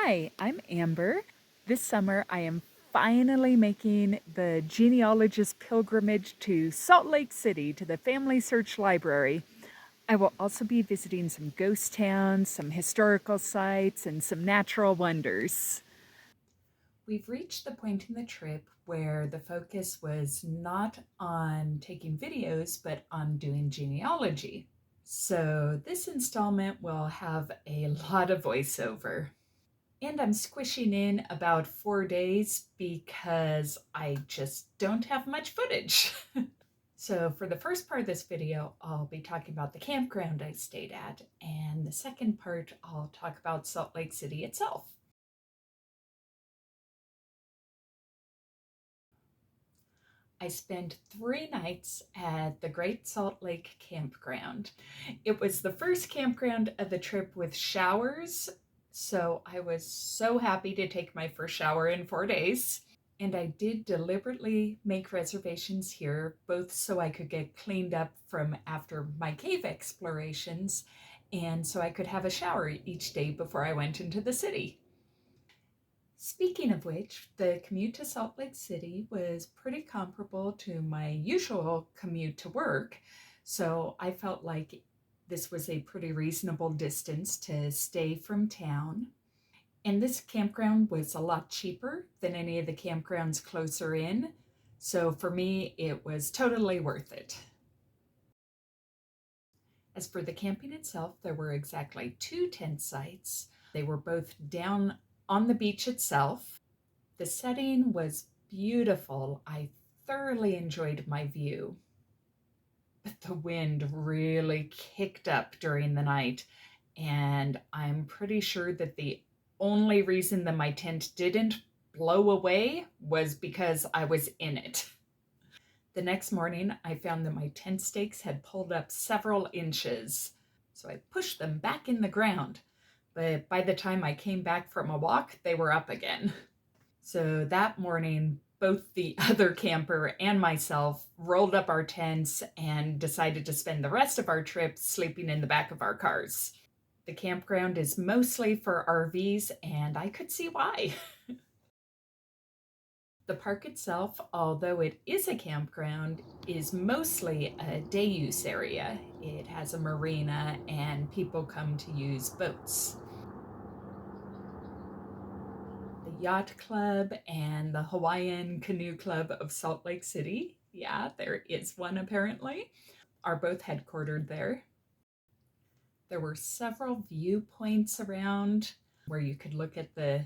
Hi, I'm Amber. This summer I am finally making the genealogist pilgrimage to Salt Lake City to the FamilySearch Library. I will also be visiting some ghost towns, some historical sites, and some natural wonders. We've reached the point in the trip where the focus was not on taking videos, but on doing genealogy. So this installment will have a lot of voiceover. And I'm squishing in about 4 days because I just don't have much footage. So for the first part of this video, I'll be talking about the campground I stayed at, and the second part, I'll talk about Salt Lake City itself. I spent 3 nights at the Great Salt Lake Campground. It was the first campground of the trip with showers, so I was so happy to take my first shower in 4 days. And I did deliberately make reservations here, both so I could get cleaned up from after my cave explorations, and so I could have a shower each day before I went into the city. Speaking of which, the commute to Salt Lake City was pretty comparable to my usual commute to work, so I felt like this was a pretty reasonable distance to stay from town. And this campground was a lot cheaper than any of the campgrounds closer in, so for me, it was totally worth it. As for the camping itself, there were exactly 2 tent sites. They were both down on the beach itself. The setting was beautiful. I thoroughly enjoyed my view. But the wind really kicked up during the night, and I'm pretty sure that the only reason that my tent didn't blow away was because I was in it. The next morning, I found that my tent stakes had pulled up several inches, so I pushed them back in the ground. But by the time I came back from a walk, they were up again. So that morning, both the other camper and myself rolled up our tents and decided to spend the rest of our trip sleeping in the back of our cars. The campground is mostly for RVs, and I could see why. The park itself, although it is a campground, is mostly a day use area. It has a marina, and people come to use boats. The Yacht Club and the Hawaiian Canoe Club of Salt Lake City, yeah, there is one apparently, are both headquartered there. There were several viewpoints around where you could look at the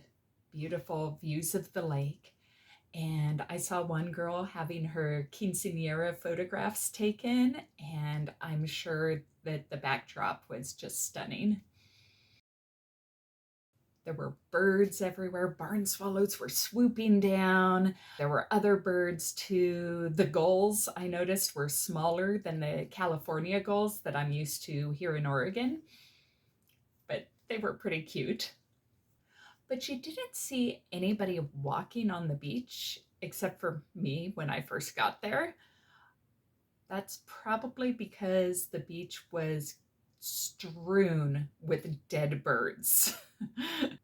beautiful views of the lake. And I saw one girl having her quinceanera photographs taken, and I'm sure that the backdrop was just stunning. There were birds everywhere. Barn swallows were swooping down. There were other birds too. The gulls, I noticed, were smaller than the California gulls that I'm used to here in Oregon, but they were pretty cute. But you didn't see anybody walking on the beach except for me when I first got there. That's probably because the beach was strewn with dead birds.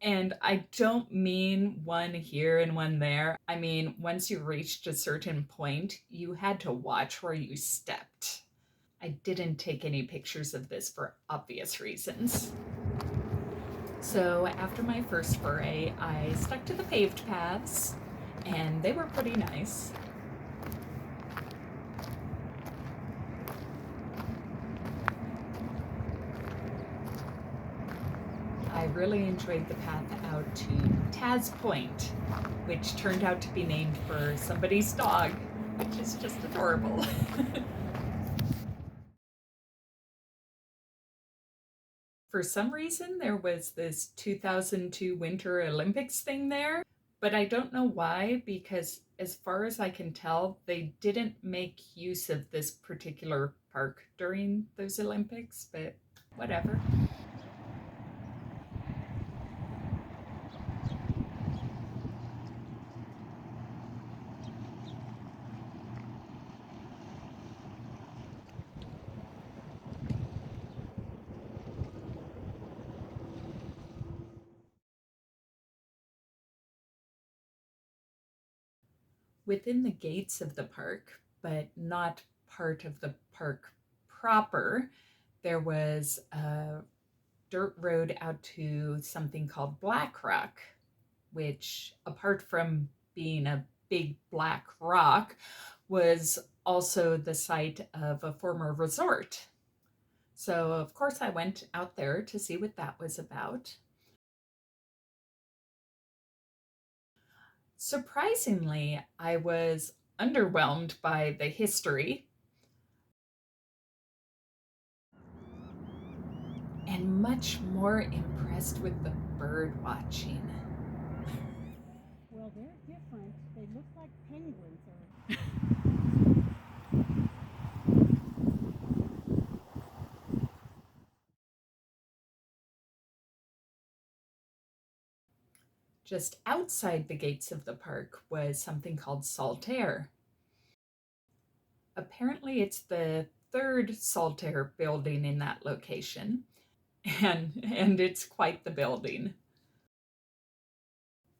And I don't mean one here and one there. I mean, once you reached a certain point, you had to watch where you stepped. I didn't take any pictures of this for obvious reasons. So after my first foray, I stuck to the paved paths, and they were pretty nice. I really enjoyed the path out to Taz Point, which turned out to be named for somebody's dog, which is just adorable. For some reason, there was this 2002 Winter Olympics thing there, but I don't know why, because as far as I can tell, they didn't make use of this particular park during those Olympics, but whatever. Within the gates of the park, but not part of the park proper, there was a dirt road out to something called Black Rock, which, apart from being a big black rock, was also the site of a former resort. So, of course, I went out there to see what that was about. Surprisingly, I was underwhelmed by the history and much more impressed with the bird watching. Well, they're different. They look like penguins or Just outside the gates of the park was something called Saltair. Apparently, it's the third Saltair building in that location, and it's quite the building.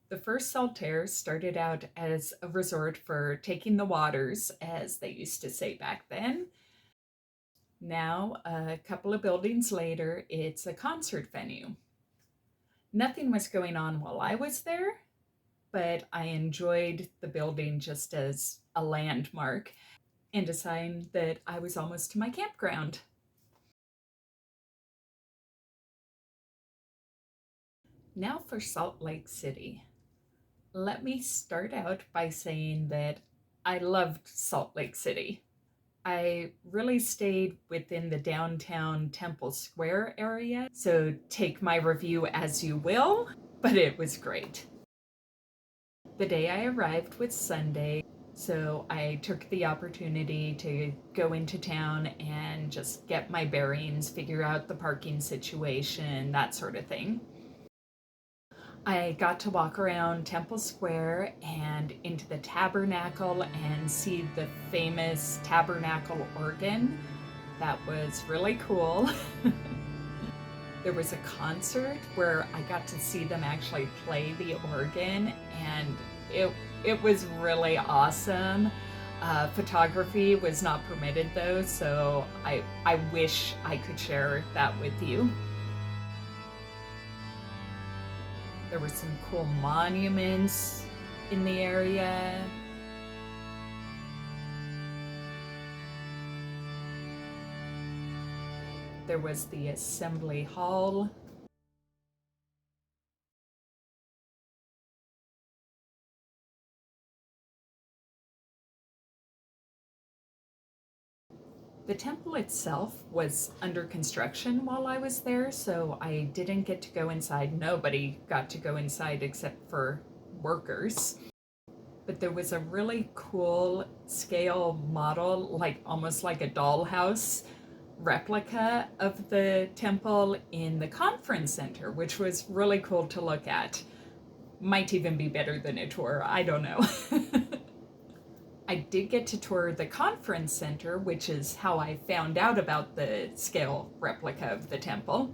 The first Saltair started out as a resort for taking the waters, as they used to say back then. Now, a couple of buildings later, it's a concert venue. Nothing was going on while I was there, but I enjoyed the building just as a landmark and a sign that I was almost to my campground. Now for Salt Lake City. Let me start out by saying that I loved Salt Lake City. I really stayed within the downtown Temple Square area, so take my review as you will, but it was great. The day I arrived was Sunday, so I took the opportunity to go into town and just get my bearings, figure out the parking situation, that sort of thing. I got to walk around Temple Square and into the Tabernacle and see the famous Tabernacle organ. That was really cool. There was a concert where I got to see them actually play the organ, and it was really awesome. Photography was not permitted though, so I wish I could share that with you. There were some cool monuments in the area. There was the Assembly Hall. The temple itself was under construction while I was there, so I didn't get to go inside. Nobody got to go inside except for workers. But there was a really cool scale model, like almost like a dollhouse replica of the temple in the conference center, which was really cool to look at. Might even be better than a tour, I don't know. I did get to tour the conference center, which is how I found out about the scale replica of the temple.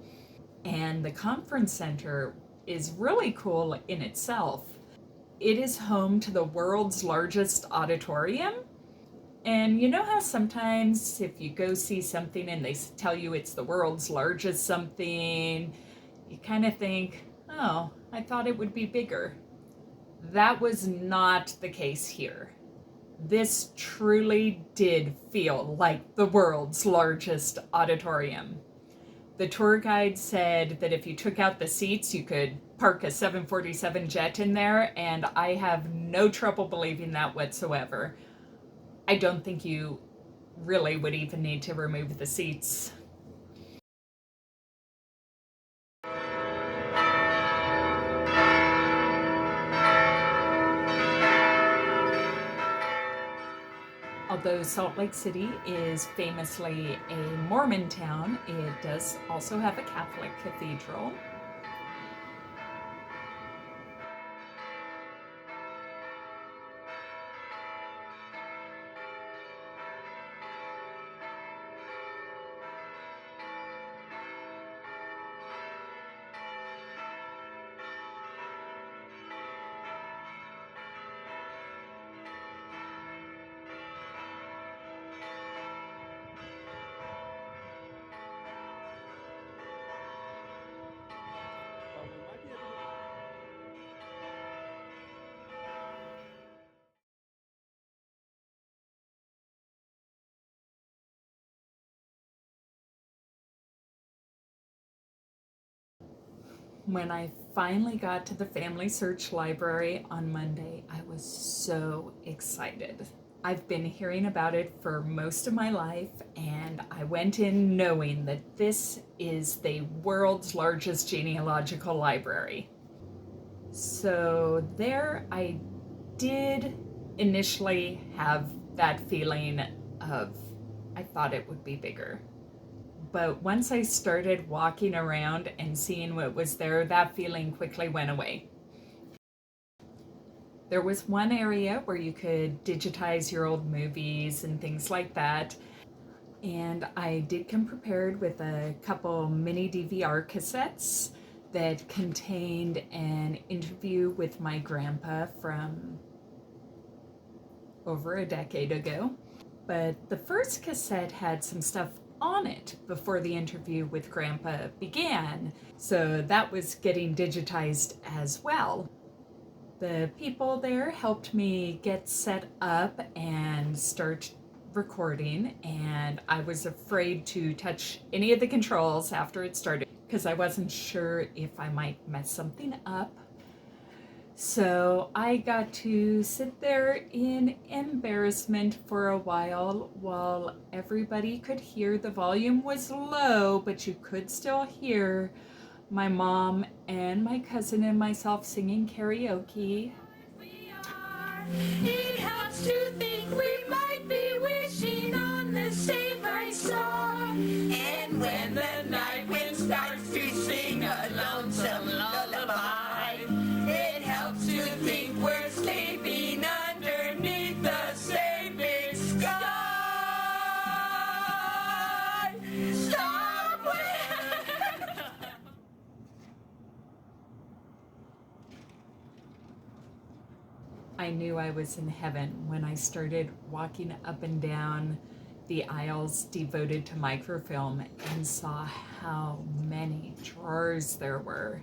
And the conference center is really cool in itself. It is home to the world's largest auditorium. And you know how sometimes if you go see something and they tell you it's the world's largest something, you kind of think, oh, I thought it would be bigger. That was not the case here. This truly did feel like the world's largest auditorium. The tour guide said that if you took out the seats, you could park a 747 jet in there, and I have no trouble believing that whatsoever. I don't think you really would even need to remove the seats. Although Salt Lake City is famously a Mormon town, it does also have a Catholic cathedral. When I finally got to the FamilySearch Library on Monday, I was so excited. I've been hearing about it for most of my life, and I went in knowing that this is the world's largest genealogical library. So there I did initially have that feeling of I thought it would be bigger. But once I started walking around and seeing what was there, that feeling quickly went away. There was one area where you could digitize your old movies and things like that. And I did come prepared with a couple mini DVR cassettes that contained an interview with my grandpa from over a decade ago. But the first cassette had some stuff on it before the interview with Grandpa began, so that was getting digitized as well. The people there helped me get set up and start recording, and I was afraid to touch any of the controls after it started because I wasn't sure if I might mess something up. So I got to sit there in embarrassment for a while everybody could hear. The volume was low, but you could still hear my mom and my cousin and myself singing karaoke. It helps to think we might be wishing on the same bright star. And when the night wind starts to sing a lonesome lullaby, it helps to think we're sleeping underneath the same big sky. I knew I was in heaven when I started walking up and down the aisles devoted to microfilm and saw how many drawers there were.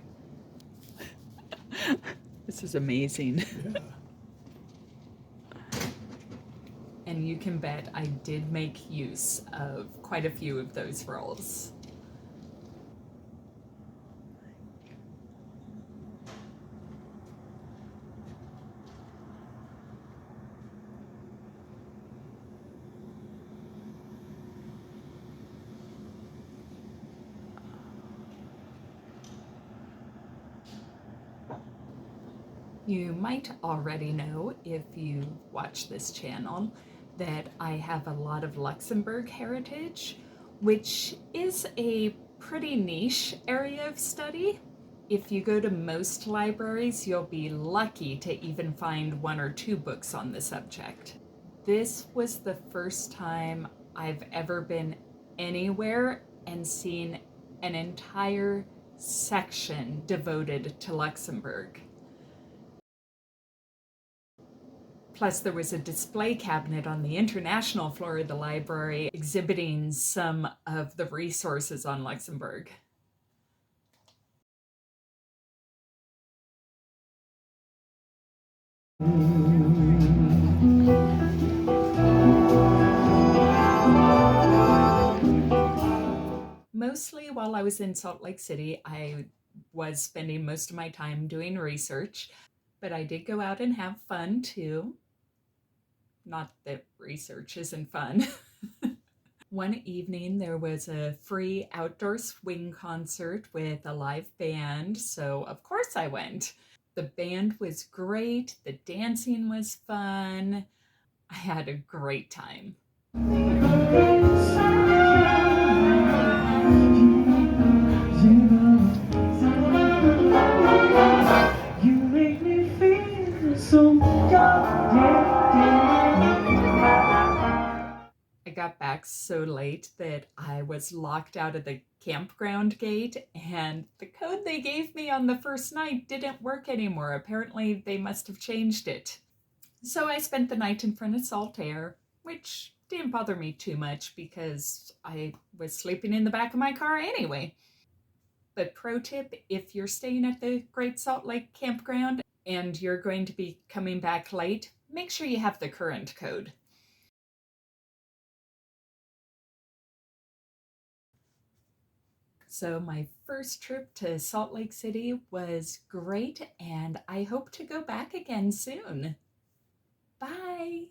This is amazing. Yeah. And you can bet I did make use of quite a few of those rolls. You might already know, if you watch this channel, that I have a lot of Luxembourg heritage, which is a pretty niche area of study. If you go to most libraries, you'll be lucky to even find 1 or 2 books on the subject. This was the first time I've ever been anywhere and seen an entire section devoted to Luxembourg. Plus, there was a display cabinet on the international floor of the library exhibiting some of the resources on Luxembourg. Mostly while I was in Salt Lake City, I was spending most of my time doing research, but I did go out and have fun too. Not that research isn't fun. One evening there was a free outdoor swing concert with a live band, so of course I went. The band was great, the dancing was fun. I had a great time. You make me feel so I got back so late that I was locked out of the campground gate, and the code they gave me on the first night didn't work anymore. Apparently, they must have changed it. So I spent the night in front of Saltair, which didn't bother me too much because I was sleeping in the back of my car anyway. But pro tip, if you're staying at the Great Salt Lake campground and you're going to be coming back late, make sure you have the current code. So my first trip to Salt Lake City was great, and I hope to go back again soon. Bye.